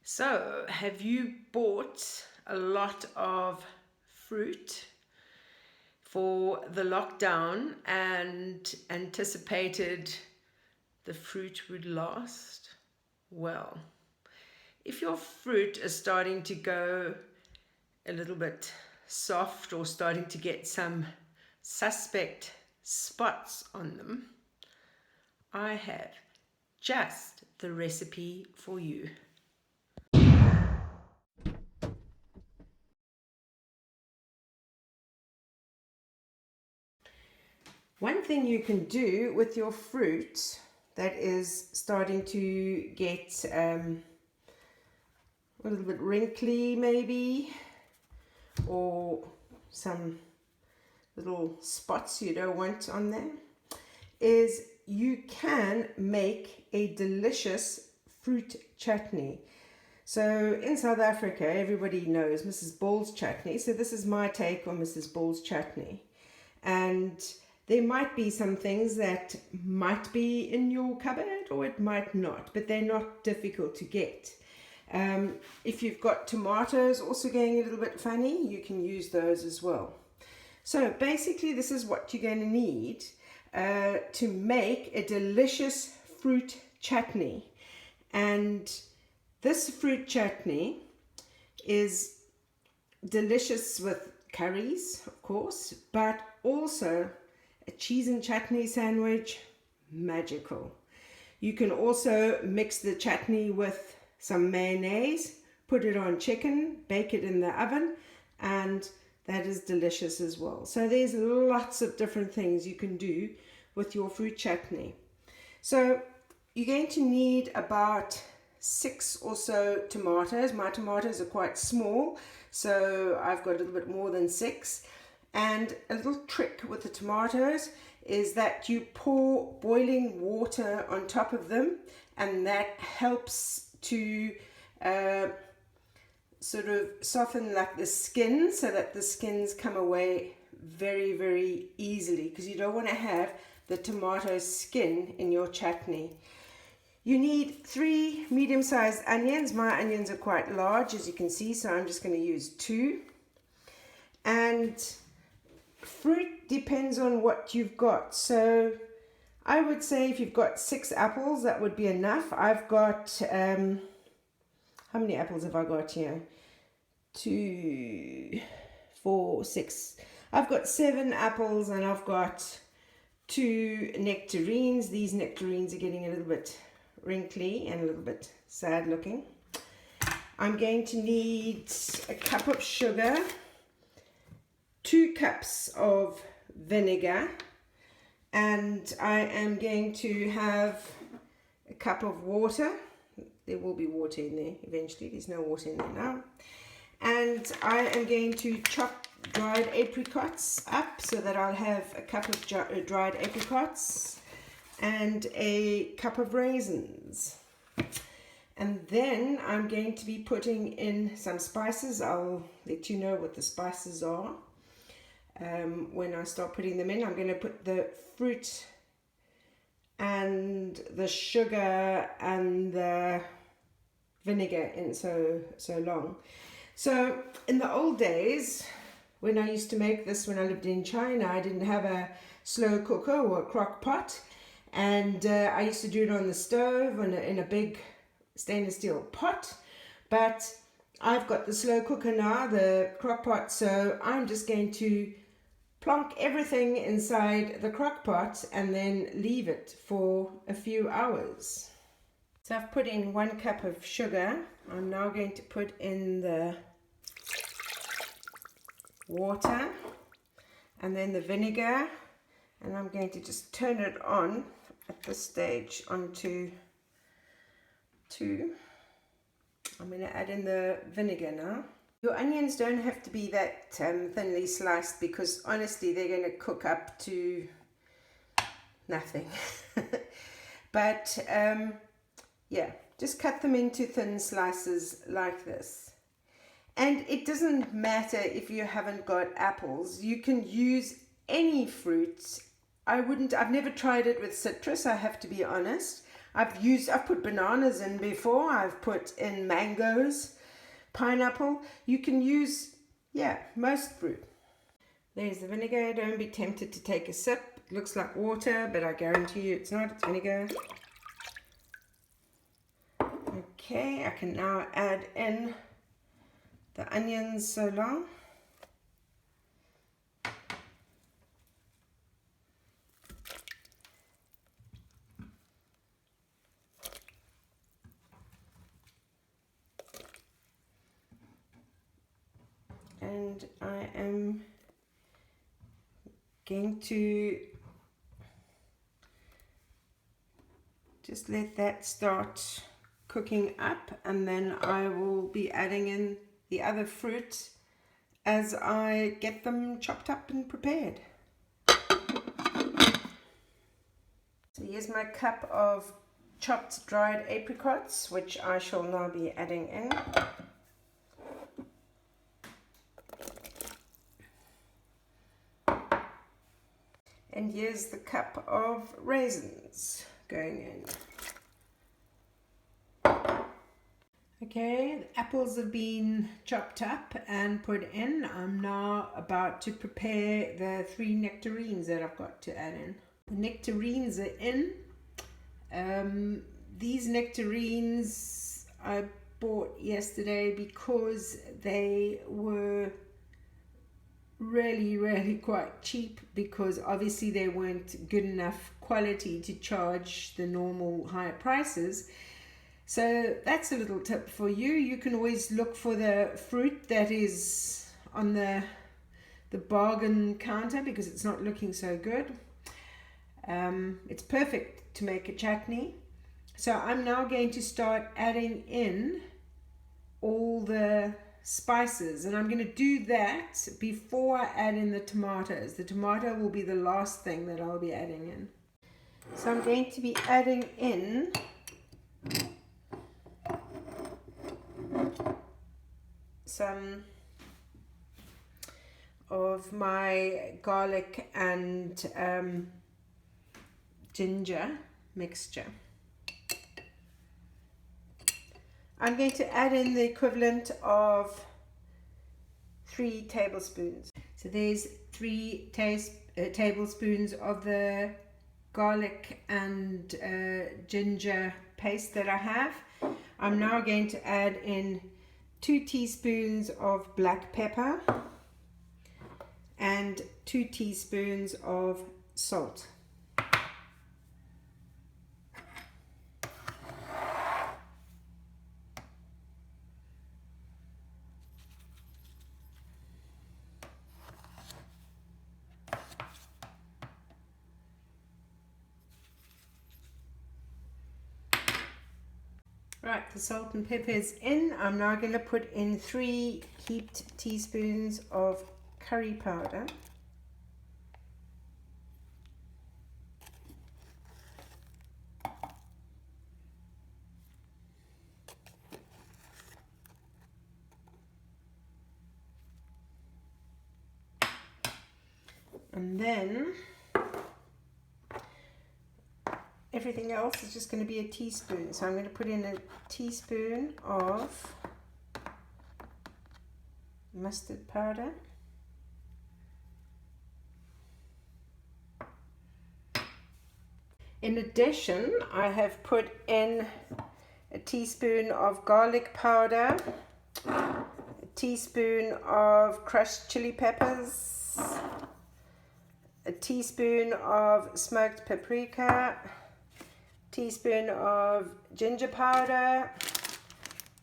So, have you bought a lot of fruit for the lockdown and anticipated the fruit would last? Well, if your fruit is starting to go a little bit soft or starting to get some suspect spots on them, I have just the recipe for you. One thing you can do with your fruit that is starting to get a little bit wrinkly maybe, or some little spots you don't want on there, is you can make a delicious fruit chutney. So in South Africa, everybody knows Mrs. Ball's chutney. So this is my take on Mrs. Ball's chutney. And there might be some things that might be in your cupboard or it might not, but they're not difficult to get. If you've got tomatoes also getting a little bit funny, you can use those as well. So basically this is what you're going to need to make a delicious fruit chutney. And this fruit chutney is delicious with curries, of course, but also a cheese and chutney sandwich, magical. You can also mix the chutney with some mayonnaise, put it on chicken, bake it in the oven, and that is delicious as well. So there's lots of different things you can do with your fruit chutney. So you're going to need about 6 or so tomatoes. My tomatoes are quite small, so I've got a little bit more than 6. And a little trick with the tomatoes is that you pour boiling water on top of them, and that helps to sort of soften like the skin, so that the skins come away very, very easily, because you don't want to have the tomato skin in your chutney. You need 3 medium-sized onions. My onions are quite large, as you can see, so I'm just going to use 2. And fruit depends on what you've got. So I would say if you've got 6 apples, that would be enough. I've got, how many apples have I got here? 2, 4, 6. I've got 7 apples and I've got 2 nectarines. These nectarines are getting a little bit wrinkly and a little bit sad looking. I'm going to need a cup of sugar, 2 cups of vinegar, and I am going to have a cup of water. There will be water in there eventually. There's no water in there now. And I am going to chop dried apricots up so that I'll have a cup of dried apricots and a cup of raisins. And then I'm going to be putting in some spices. I'll let you know what the spices are when I start putting them in. I'm going to put the fruit and the sugar and the vinegar in so long. So in the old days, when I used to make this, when I lived in China, I didn't have a slow cooker or a crock pot, and I used to do it on the stove in a big stainless steel pot. But I've got the slow cooker now, the crock pot, so I'm just going to plonk everything inside the crock pot and then leave it for a few hours. So I've put in 1 cup of sugar. I'm now going to put in the water and then the vinegar, and I'm going to just turn it on at this stage onto 2. I'm going to add in the vinegar now. Your onions don't have to be that thinly sliced, because honestly they're going to cook up to nothing. But yeah, just cut them into thin slices like this. And it doesn't matter if you haven't got apples. You can use any fruits. I've never tried it with citrus, I have to be honest. I've put bananas in before. I've put in mangoes, pineapple. You can use, yeah, most fruit. There's the vinegar. Don't be tempted to take a sip. It looks like water, but I guarantee you it's not. It's vinegar. Okay, I can now add in the onions so long. And I am going to just let that start cooking up, and then I will be adding in the other fruit as I get them chopped up and prepared. So here's my cup of chopped dried apricots, which I shall now be adding in. And here's the cup of raisins going in. Okay, the apples have been chopped up and put in. I'm now about to prepare the 3 nectarines that I've got to add in. The nectarines are in. These nectarines I bought yesterday because they were really quite cheap, because obviously they weren't good enough quality to charge the normal higher prices. So that's a little tip for you. You can always look for the fruit that is on the bargain counter, because it's not looking so good. It's perfect to make a chutney. So I'm now going to start adding in all the spices, and I'm going to do that before I add in the tomatoes. The tomato will be the last thing that I'll be adding in. So I'm going to be adding in some of my garlic and ginger mixture. I'm going to add in the equivalent of 3 tablespoons. So there's 3 tablespoons of the garlic and ginger paste that I have. I'm now going to add in 2 teaspoons of black pepper and 2 teaspoons of salt. Right, the salt and pepper is in. I'm now going to put in 3 heaped teaspoons of curry powder. And then everything else is just going to be a teaspoon. So I'm going to put in a teaspoon of mustard powder. In addition, I have put in a teaspoon of garlic powder, a teaspoon of crushed chili peppers, a teaspoon of smoked paprika, teaspoon of ginger powder,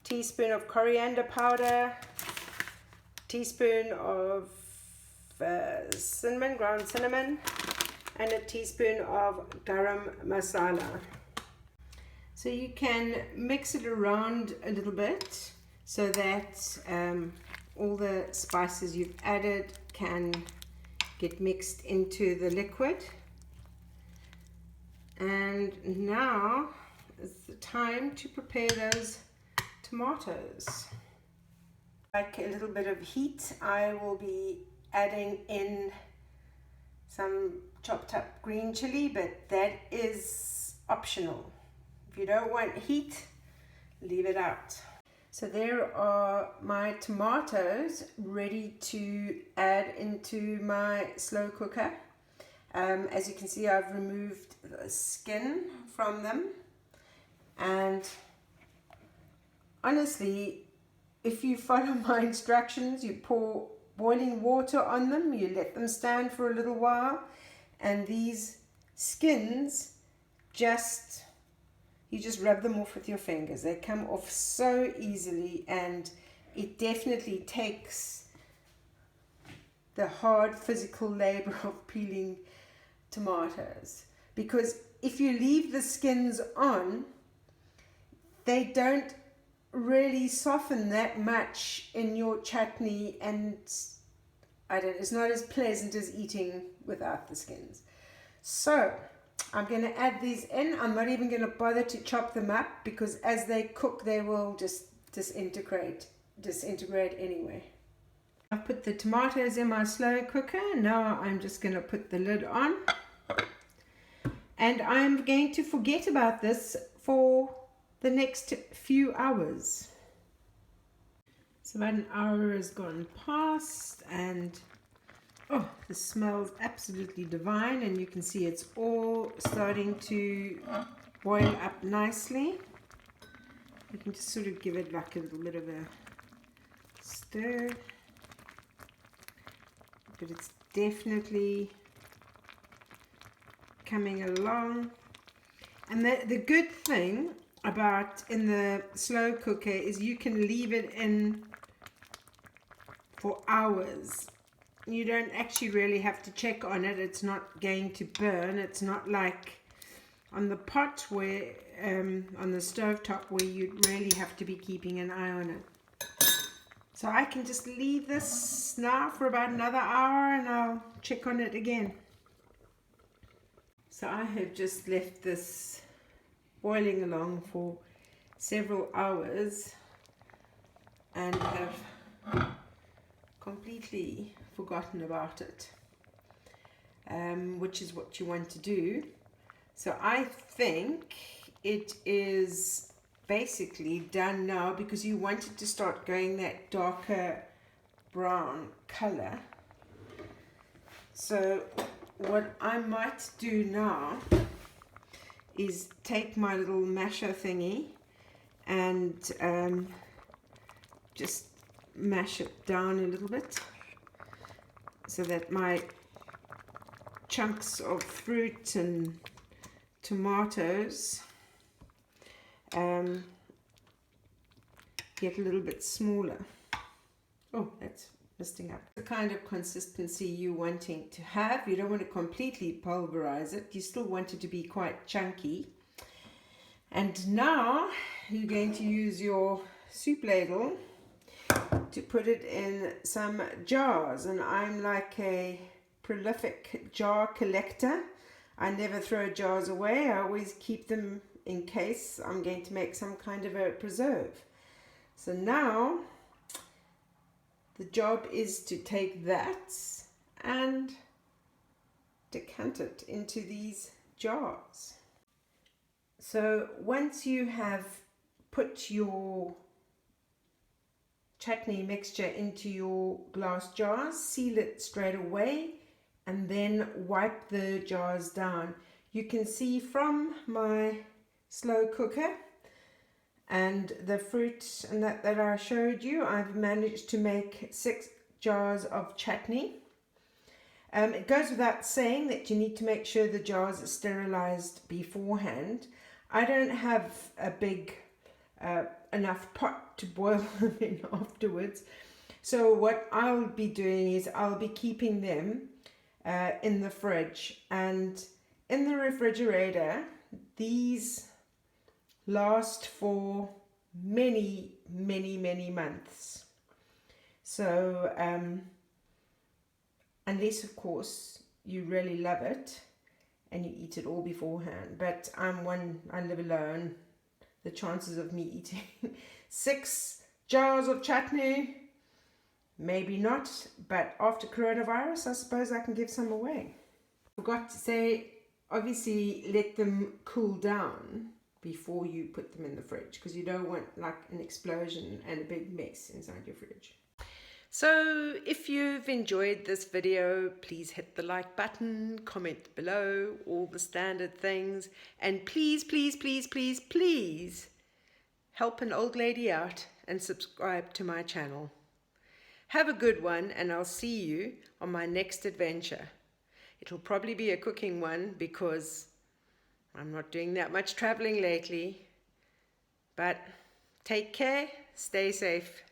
teaspoon of coriander powder, teaspoon of ground cinnamon, and a teaspoon of garam masala. So you can mix it around a little bit so that all the spices you've added can get mixed into the liquid. And now is the time to prepare those tomatoes. Like a little bit of heat, I will be adding in some chopped up green chili, but that is optional. If you don't want heat, leave it out. So there are my tomatoes ready to add into my slow cooker. As you can see, I've removed the skin from them, and honestly, if you follow my instructions, you pour boiling water on them, you let them stand for a little while, and these skins you just rub them off with your fingers. They come off so easily, and it definitely takes the hard physical labor of peeling tomatoes, because if you leave the skins on, they don't really soften that much in your chutney, and it's not as pleasant as eating without the skins. So I'm going to add these in. I'm not even going to bother to chop them up, because as they cook they will just disintegrate anyway. I've put the tomatoes in my slow cooker. Now I'm just going to put the lid on, and I'm going to forget about this for the next few hours. So about an hour has gone past, and oh, this smells absolutely divine, and you can see it's all starting to boil up nicely. You can just sort of give it like a little bit of a stir, but it's definitely coming along. And the good thing about in the slow cooker is you can leave it in for hours. You don't actually really have to check on it. It's not going to burn. It's not like on the pot where on the stove top, where you really have to be keeping an eye on it. So I can just leave this now for about another hour, and I'll check on it again. So I have just left this boiling along for several hours and have completely forgotten about it, which is what you want to do. So I think it is basically done now, because you want it to start going that darker brown color. So what I might do now is take my little masher thingy and just mash it down a little bit, so that my chunks of fruit and tomatoes get a little bit smaller. Oh, that's misting up. The kind of consistency you're wanting to have. You don't want to completely pulverize it. You still want it to be quite chunky. And now you're going to use your soup ladle to put it in some jars. And I'm like a prolific jar collector. I never throw jars away. I always keep them in case I'm going to make some kind of a preserve. So now the job is to take that and decant it into these jars. So once you have put your chutney mixture into your glass jars, seal it straight away, and then wipe the jars down. You can see from my slow cooker and the fruit and that I showed you, I've managed to make 6 jars of chutney. It goes without saying that you need to make sure the jars are sterilized beforehand. I don't have a big enough pot to boil them in afterwards. So what I'll be doing is I'll be keeping them in the fridge, and in the refrigerator these last for many months. So unless of course you really love it and you eat it all beforehand, but I live alone. The chances of me eating 6 jars of chutney, maybe not, but after coronavirus I suppose I can give some away. Forgot to say, obviously let them cool down before you put them in the fridge, because you don't want like an explosion and a big mess inside your fridge. So if you've enjoyed this video, please hit the like button, comment below, all the standard things, and please, please, please, please, please help an old lady out and subscribe to my channel. Have a good one, and I'll see you on my next adventure. It'll probably be a cooking one because I'm not doing that much traveling lately. But take care, stay safe.